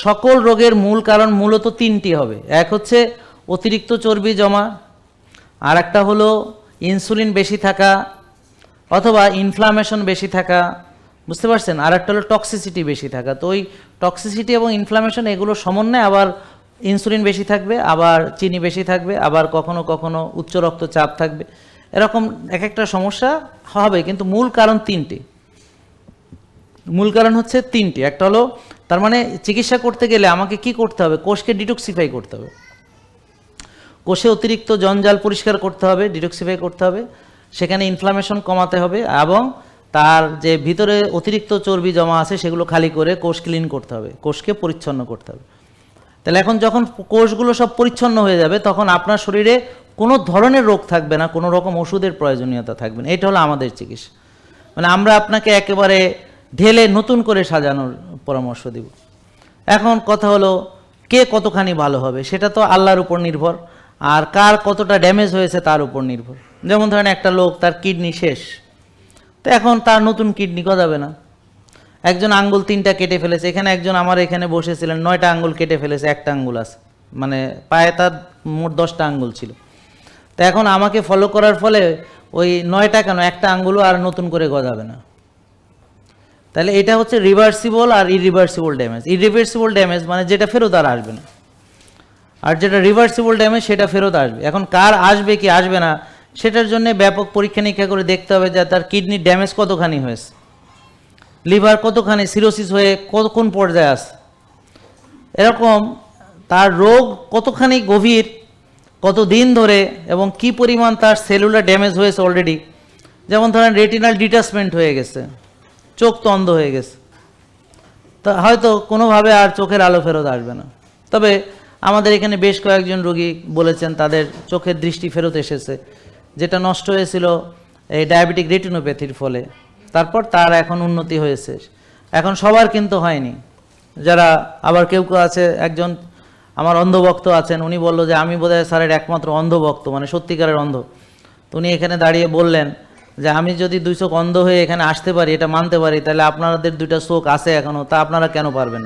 সকল রোগের মূল কারণ মূলত তিনটি হবে। এক হচ্ছে অতিরিক্ত চর্বি জমা, আর একটা হলো ইনসুলিন বেশি থাকা অথবা ইনফ্লামেশন বেশি থাকা, বুঝতে পারছেন? আর একটা হলো টক্সিসিটি বেশি থাকা। তো ওই টক্সিসিটি এবং ইনফ্লামেশন এগুলো সমন্বয়ে আবার ইনসুলিন বেশি থাকবে, আবার চিনি বেশি থাকবে, আবার কখনো কখনো উচ্চ রক্তচাপ থাকবে, এরকম এক একটা সমস্যা হবে। কিন্তু মূল কারণ তিনটি, মূল কারণ হচ্ছে তিনটি। একটা হলো, তার মানে চিকিৎসা করতে গেলে আমাকে কি করতে হবে? কোষকে ডিটক্সিফাই করতে হবে, কোষে অতিরিক্ত জঞ্জাল পরিষ্কার করতে হবে, ডিটক্সিফাই করতে হবে, সেখানে ইনফ্লামেশন কমাতে হবে, এবং তার যে ভিতরে অতিরিক্ত চর্বি জমা আছে সেগুলো খালি করে কোষ ক্লিন করতে হবে, কোষকে পরিচ্ছন্ন করতে হবে। তাহলে এখন যখন কোষগুলো সব পরিচ্ছন্ন হয়ে যাবে তখন আপনার শরীরে কোনো ধরনের রোগ থাকবে না, কোনো রকম ওষুধের প্রয়োজনীয়তা থাকবে না। এটা হলো আমাদের চিকিৎসা। মানে আমরা আপনাকে একেবারে ঢেলে নতুন করে সাজানোর পরামর্শ দিব। এখন কথা হলো কে কতখানি ভালো হবে সেটা তো আল্লাহর উপর নির্ভর, আর কার কতটা ড্যামেজ হয়েছে তার উপর নির্ভর। যেমন ধরেন একটা লোক, তার কিডনি শেষ, তো এখন তার নতুন কিডনি গজাবে না। একজন আঙ্গুল 3টা কেটে ফেলেছে, এখানে একজন আমার এখানে বসেছিলেন 9টা আঙ্গুল কেটে ফেলেছে, একটা আঙ্গুল আছে, মানে পায়ে তার মোট 10টা আঙ্গুল ছিল। তো এখন আমাকে ফলো করার ফলে ওই 9টা কেন, একটা আঙ্গুলও আর নতুন করে গজাবে না। তাহলে এটা হচ্ছে রিভার্সিবল আর ইরিভার্সিবল ড্যামেজ। ইরিভার্সিবল ড্যামেজ মানে যেটা ফেরত আর আসবে না, আর যেটা রিভার্সিবল ড্যামেজ সেটা ফেরত আসবে। এখন কার আসবে কি আসবে না সেটার জন্য ব্যাপক পরীক্ষা নিরীক্ষা করে দেখতে হবে যে তার কিডনির ড্যামেজ কতখানি হয়েছে, লিভার কতখানি সিরোসিস হয়ে কোন পর্যায়ে আছে, এরকম তার রোগ কতখানি গভীর, কত দিন ধরে, এবং কি পরিমাণ তার সেলুলার ড্যামেজ হয়েছে অলরেডি। যেমন ধরেন রেটিনাল ডিটাচমেন্ট হয়ে গেছে, চোখ তো অন্ধ হয়ে গেছে, তা হয়তো কোনোভাবে আর চোখের আলো ফেরত আসবে না। তবে আমাদের এখানে বেশ কয়েকজন রোগী বলেছেন তাদের চোখের দৃষ্টি ফেরত এসেছে, যেটা নষ্ট হয়েছিল এই ডায়াবেটিক রেটিনোপ্যাথির ফলে। তারপর তার এখন উন্নতি হয়েছে। এখন সবার কিন্তু হয়নি, যারা আবার কেউ কেউ আছে, একজন আমার অন্ধভক্ত আছেন, উনি বলল যে আমি বোধহয় স্যারের একমাত্র অন্ধভক্ত, মানে সত্যিকারের অন্ধ। তো উনি এখানে দাঁড়িয়ে বললেন যে আমি যদি 2 চোখ অন্ধ হয়ে এখানে আসতে পারি, এটা মানতে পারি, তাহলে আপনাদের 2টা চোখ আছে এখনও, তা আপনারা কেন পারবেন?